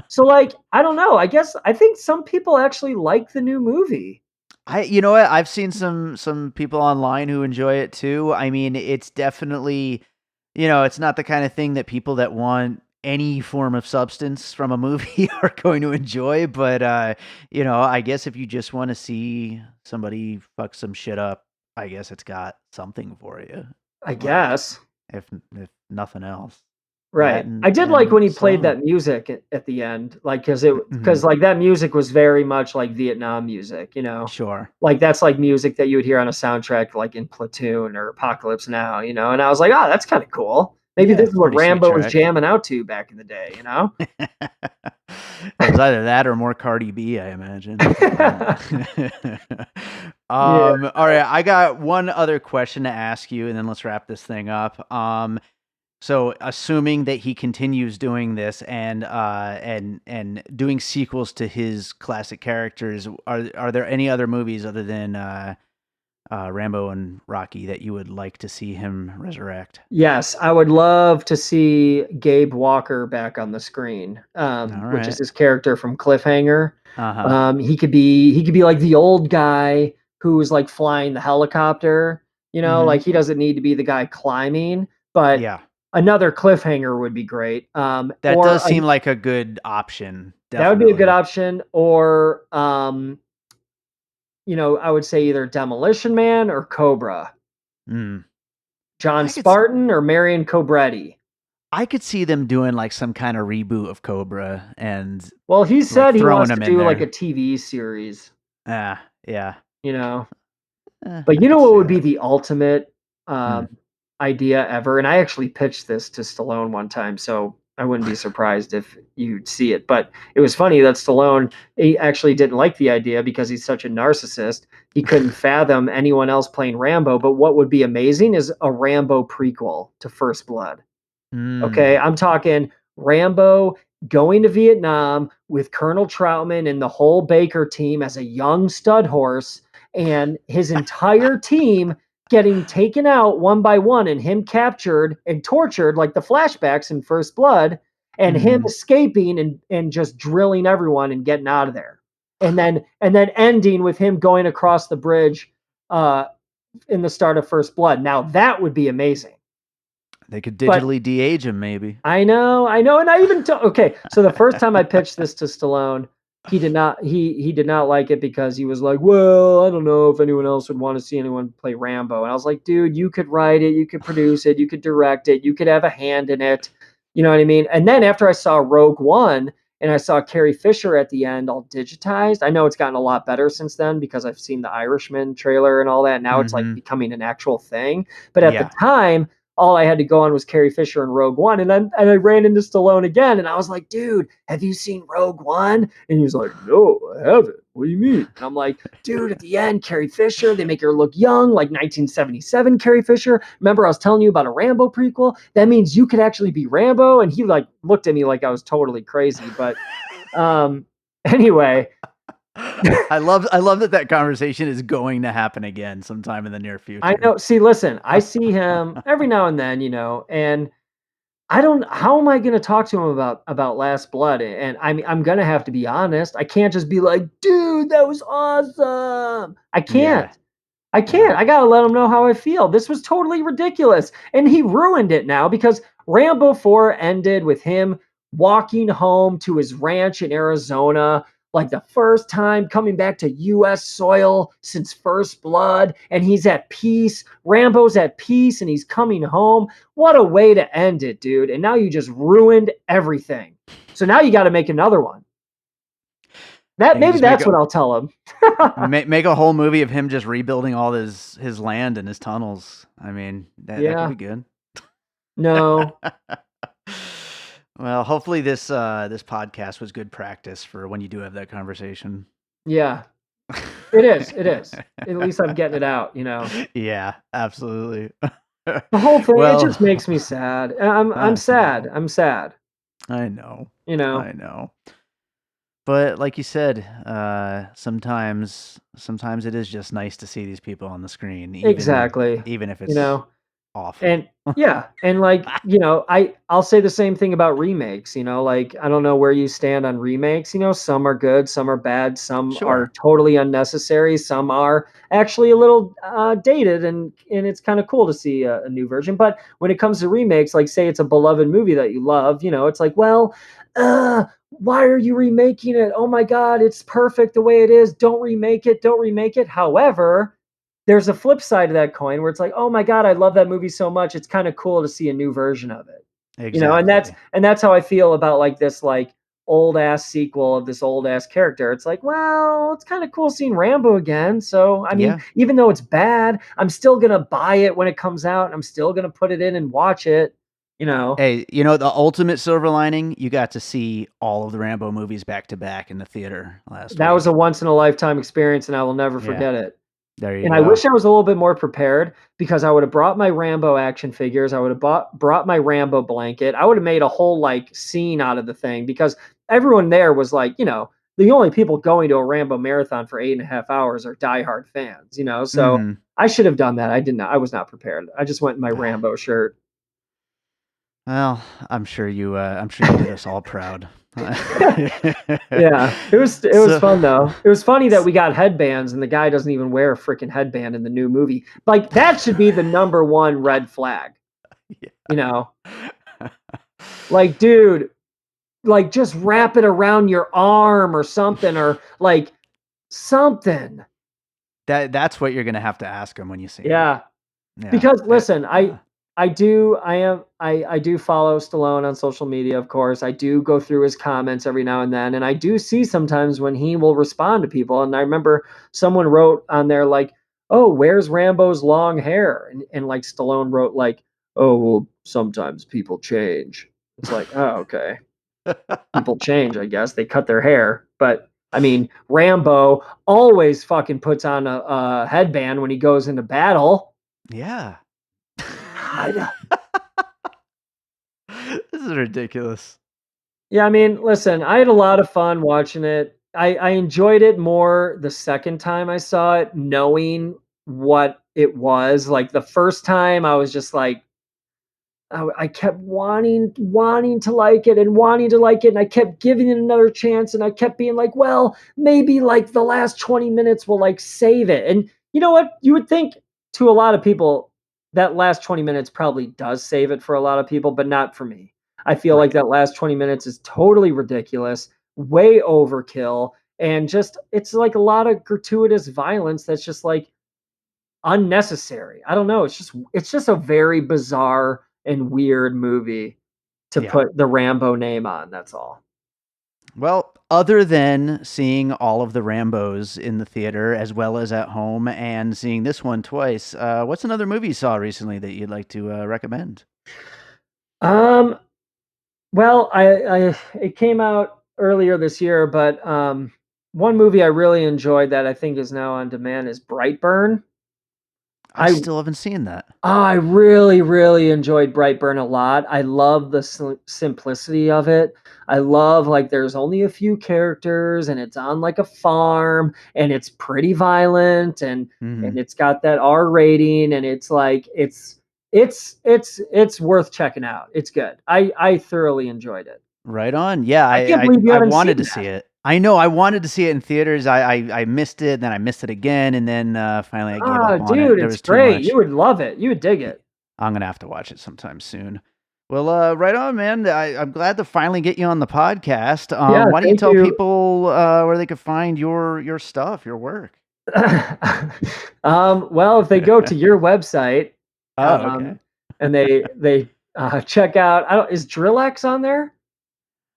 So like, I don't know. I think some people actually like the new movie. You know what? I've seen some people online who enjoy it too. I mean, it's definitely, it's not the kind of thing that people that want any form of substance from a movie are going to enjoy, but I guess if you just want to see somebody fuck some shit up, I guess it's got something for you. I Like guess. if nothing else. That Right. and I did like and when he played Stallone. that music at the end, like, Mhm. because like, that music was very much like Vietnam music, you know? Sure. Like, that's like music that you would hear on a soundtrack, like in Platoon or Apocalypse Now, And I was like, "Oh, that's kinda cool. Maybe Yeah, this is what pretty sweet Rambo was track. jamming out to back in the day," you know? It was either that or more Cardi B, I imagine. Yeah. All right, I got one other question to ask you, and then let's wrap this thing up. So assuming that he continues doing this and doing sequels to his classic characters, are there any other movies other than Rambo and Rocky that you would like to see him resurrect? Yes, I would love to see Gabe Walker back on the screen, All which is right. his character from Cliffhanger. Uh-huh. He could be like the old guy who's like flying the helicopter, Mhm. like he doesn't need to be the guy climbing, but Yeah. another Cliffhanger would be great. That does seem like a good option, That would be a good definitely. option, or I would say either Demolition Man or Cobra, Mm. John I could s Spartan or Marion Cobretti. I could see them doing, like, some kinda reboot of Cobra and, Well, he like, said he throwing wants to him in do like a there. TV series, Ah, yeah. you know. But I you know could what see would be that. the ultimate Mm. idea ever? And I actually pitched this to Stallone one time, so I wouldn't be surprised if you'd see it. But it was funny that Stallone he actually didn't like the idea because he's such a narcissist. He couldn't fathom anyone else playing Rambo. But what would be amazing is a Rambo prequel to First Blood. Okay, Mm. I'm talking Rambo going to Vietnam with Colonel Troutman and the whole Baker team as a young stud horse, and his entire team getting taken out one by one, and him captured and tortured like the flashbacks in First Blood, and him Mhm. escaping and just drilling everyone and getting out of there. And then ending with him going across the bridge in the start of First Blood. Now that would be amazing. They could But digitally de-age him, maybe. I know, and I even okay. So the first time I pitched this to Stallone, he did not like it because he was like, "Well, I don't know if anyone else would want to see anyone play Rambo." And I was like, "Dude, you could write it, you could produce it, you could direct it, you could have a hand in it." You know what I mean? And then after I saw Rogue One and I saw Carrie Fisher at the end all digitized, I know it's gotten a lot better since then because I've seen the Irishman trailer and all that. Now it's like Mhm. becoming an actual thing. But at the Yeah. time, all I had to go on was Carrie Fisher and Rogue One. And I ran into Stallone again, and I was like, dude, have you seen Rogue One? And he was like, no, I haven't. What do you mean? And I'm like, dude, at the end, Carrie Fisher, they make her look young, like 1977 Carrie Fisher. Remember, I was telling you about a Rambo prequel? That means you could actually be Rambo. And he like looked at me like I was totally crazy. But um, anyway, I love that conversation is going to happen again sometime in the near I future. know. See, listen, I see him every now and then, and I don't. How am I going to talk to him about Last Blood? And I'm going to have to be honest. I can't just be like, dude, that was awesome. I can't. Yeah. I Yeah. can't. I got to let him know how I feel. This was totally ridiculous. And he ruined it now because Rambo 4 ended with him walking home to his ranch in Arizona, like the first time coming back to US soil since First Blood. And he's at peace. Rambo's at peace and he's coming home. What a way to end it, dude. And now you just ruined everything. So now you got to make another one. That They could maybe just make that's a what I'll tell him. make a whole movie of him just rebuilding all his land and his tunnels. I mean, that could Yeah. be good. No. Well, hopefully this podcast was good practice for when you do have that conversation. Yeah. It is. It is. At least I'm getting it out. Yeah, absolutely. The whole thing, it Well, just makes me sad. I'm I sad. know. I'm sad. I know. You know. I know. But like you said, sometimes it is just nice to see these people on the screen, Exactly. even if You it's know. awful. And yeah, and like, I'll say the same thing about remakes, like I don't know where you stand on remakes, some are good, some are bad, some are Sure. totally unnecessary, some are actually a little dated and it's kind of cool to see a new version. But when it comes to remakes, like say it's a beloved movie that you love, it's like, well, why are you remaking it? Oh my god, it's perfect the way it is. Don't remake it. Don't remake it. However, there's a flip side to that coin where it's like, oh my god, I love that movie so much. It's kind of cool to see a new version of it. And that's Exactly. and that's how I feel about like this like old ass sequel of this old ass character. It's like, well, it's kind of cool seeing Rambo again. So I mean, Yeah. even though it's bad, I'm still gonna buy it when it comes out. And I'm still gonna put it in and watch it. You know, Hey, the ultimate silver lining, you got to see all of the Rambo movies back to back in the theater last that was a week. once in a lifetime experience, and I will never Yeah. forget it. There you And I go. wish I was a little bit more prepared because I would have brought my Rambo action figures. I would have brought my Rambo blanket. I would have made a whole like scene out of the thing because everyone there was like, the only people going to a Rambo marathon for 8.5 hours are diehard fans. So Mhm. I should have done that. I did not. I was not prepared. I just went in my Rambo shirt. Well, I'm sure you did us all proud. Yeah, it was So fun though. It was funny that we got headbands and the guy doesn't even wear a freaking headband in the new movie. Like that should be the number one red flag. You know, like dude, like just wrap it around your arm or something, or like something. that's what you're gonna have to ask him when you see him. Yeah, Yeah. because listen, I do follow Stallone on social media, of course. I do go through his comments every now and then, and I do see sometimes when he will respond to people. And I remember someone wrote on there like, "Oh, where's Rambo's long hair?" And like Stallone wrote like, "Oh, well, sometimes people change." It's like, oh, okay. People change, I guess. They cut their hair. But I mean, Rambo always fucking puts on a headband when he goes into battle. Yeah. I, This is ridiculous. Yeah, I mean, listen, I had a lot of fun watching it. I enjoyed it more the second time I saw it, knowing what it was. Like the first time, I was just like, I kept wanting to like it and wanting to like it, and I kept giving it another chance, and I kept being like, "Well, maybe like the last 20 minutes will like save it." And you know what? You would think to a lot of people that last 20 minutes probably does save it for a lot of people, but not for me. I feel like Right. that last 20 minutes is totally ridiculous, way overkill, and just it's like a lot of gratuitous violence that's just like unnecessary. I don't know, it's just a very bizarre and weird movie to Yeah. put the Rambo name on, that's all. Well, other than seeing all of the Rambos in the theater as well as at home and seeing this one twice, what's another movie you saw recently that you'd like to recommend? Um, well, I it came out earlier this year, but, one movie I really enjoyed that I think is now on demand is Brightburn. I I still haven't seen that. I really, really enjoyed Brightburn a lot. I love the simplicity of it. I love like there's only a few characters and it's on like a farm and it's pretty violent Hmm. and it's got that R rating and it's like it's worth checking out. It's good. I thoroughly enjoyed it. Right on. Yeah, I can't I, I believe you I haven't seen wanted to see that. it. I know I wanted to see it in theaters. I missed it, then I missed it again, and then finally I gave Ah, up on it. dude, There it's was too great. You much. would love it. You would dig it. I'm gonna have to watch it sometime soon. Well, right on, man. I'm glad to finally get you on the podcast. Yeah, Why don't you thank tell you. people where they could find your stuff, your work? Well, if they go to your website, Oh, okay. um, and they check out I don't is Drillex on there?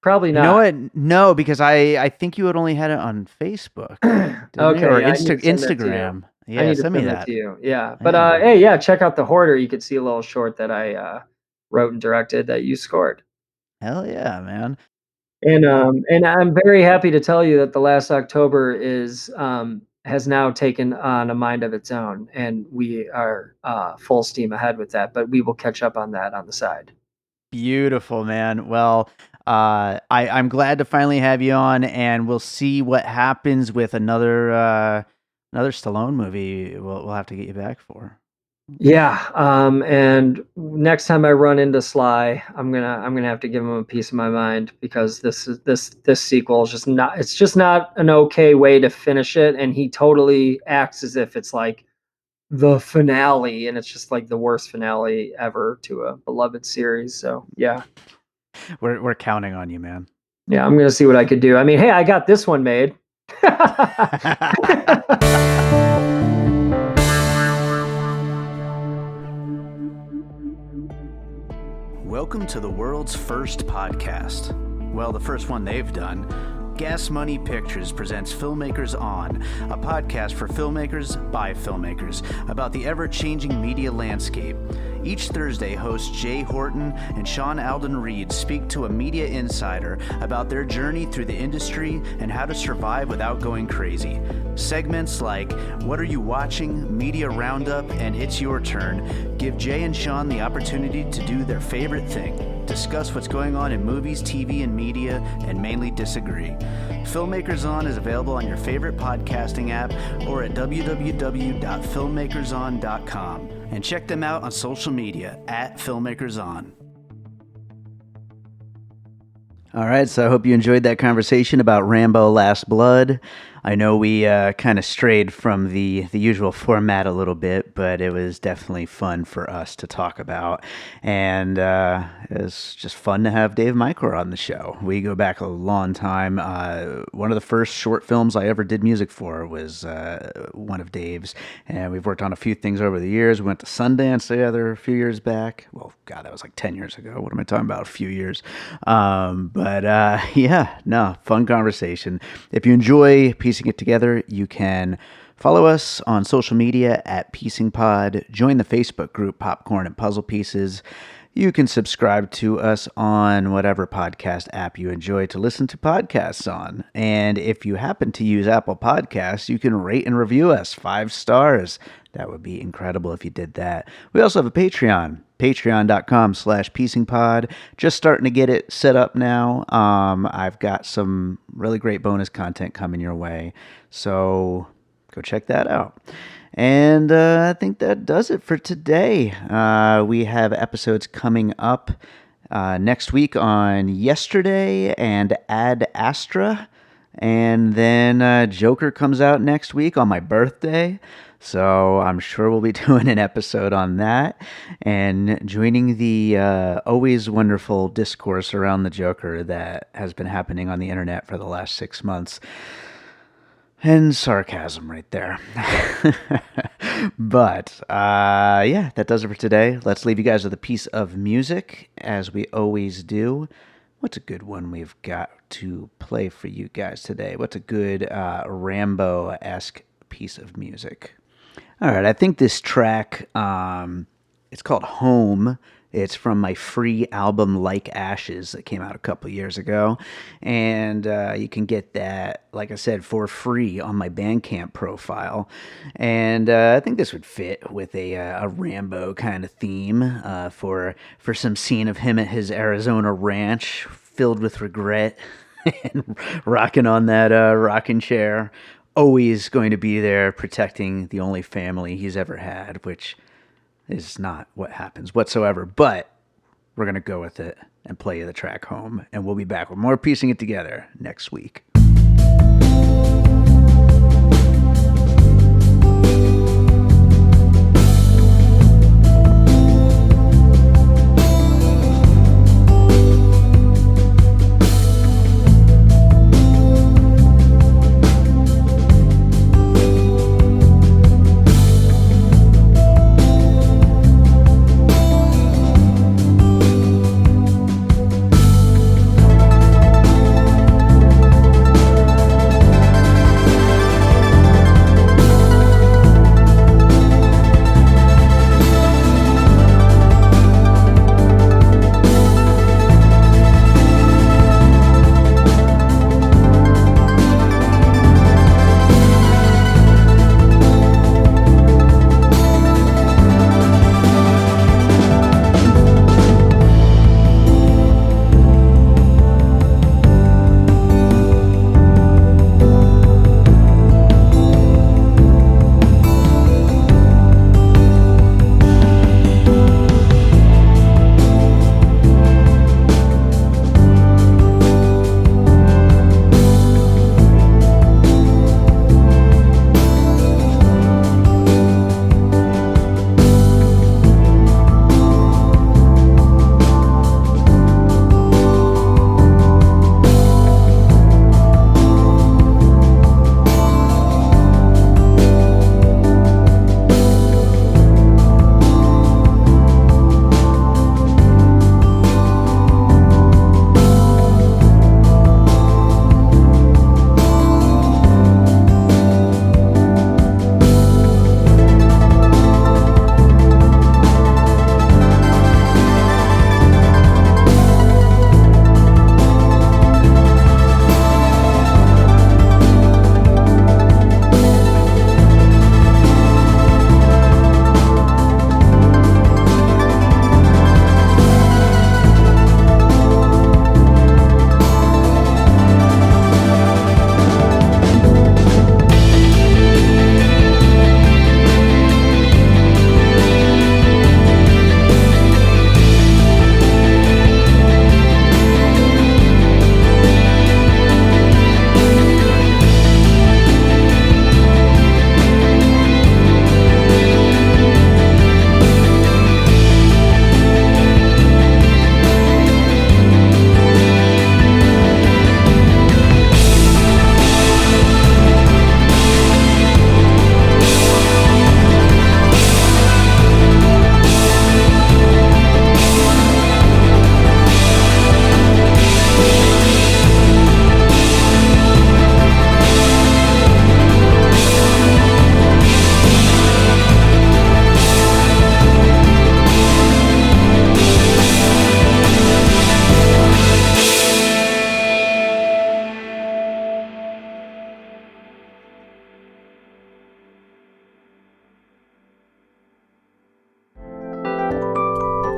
Probably You know not. what? No, because I think you had only had it on Facebook, didn't you? Okay, Or yeah, I need to send that to you. Instagram. I Yeah, need to send me send that to that. you. Yeah, but, Yeah. hey, yeah, check out The Hoarder. You could see a little short that I, wrote and directed that you scored. Hell yeah, man. And I'm very happy to tell you that The Last October has now taken on a mind of its own, and we are, full steam ahead with that, but we will catch up on that on the side. Beautiful, man. Well, I'm glad to finally have you on, and we'll see what happens with another Stallone movie. We'll have to get you back for. Yeah, and next time I run into Sly, I'm gonna have to give him a piece of my mind because this sequel is just not it's just not an okay way to finish it, and he totally acts as if it's like the finale, and it's just like the worst finale ever to a beloved series. So yeah, We're counting on you, man. yeah, I'm gonna see what I could do. I mean, hey, I got this one made. Welcome to the world's first podcast. Well, the first one they've done. Gas Money Pictures presents Filmmakers On, a podcast for filmmakers by filmmakers about the ever-changing media landscape. Each Thursday, hosts Jay Horton and Sean Alden Reed speak to a media insider about their journey through the industry and how to survive without going crazy. Segments like What Are You Watching?, Media Roundup, and It's Your Turn give Jay and Sean the opportunity to do their favorite thing: discuss what's going on in movies, TV, and media, and mainly disagree. Filmmakers On is available on your favorite podcasting app or at www.filmmakerson.com. And check them out on social media at Filmmakers On. All right, so I hope you enjoyed that conversation about Rambo Last Blood. I know we kind of strayed from the usual format a little bit, but it was definitely fun for us to talk about. And it was just fun to have Dave Michor on the show. We go back a long time. One of the first short films I ever did music for was one of Dave's, and we've worked on a few things over the years. We went to Sundance together a few years back. Well, God, that was like 10 years ago. What am I talking about? A few years. But yeah, no, fun conversation. If you enjoy piecing it together, you can follow us on social media at Piecing Pod. Join the Facebook group Popcorn and Puzzle Pieces. You can subscribe to us on whatever podcast app you enjoy to listen to podcasts on. And if you happen to use Apple Podcasts, you can rate and review us 5 stars. That would be incredible if you did that. We also have a Patreon. patreon.com/piecingpod. Just starting to get it set up now. I've got some really great bonus content coming your way, so go check that out. And I think that does it for today. We have episodes coming up next week on Yesterday and Ad Astra. And then Joker comes out next week on my birthday. So I'm sure we'll be doing an episode on that and joining the always wonderful discourse around the Joker that has been happening on the internet for the last 6 months. And sarcasm right there. But, yeah, that does it for today. Let's leave you guys with a piece of music, as we always do. What's a good one we've got to play for you guys today? What's a good Rambo-esque piece of music? All right, I think this track, it's called Home. It's from my free album Like Ashes that came out a couple years ago. And you can get that, like I said, for free on my Bandcamp profile. And I think this would fit with a Rambo kind of theme for some scene of him at his Arizona ranch filled with regret and rocking on that rocking chair. Always going to be there protecting the only family he's ever had, which is not what happens whatsoever, but we're going to go with it and play you the track Home, and we'll be back with more Piecing It Together next week.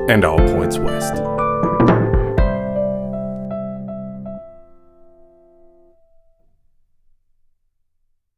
and all points west.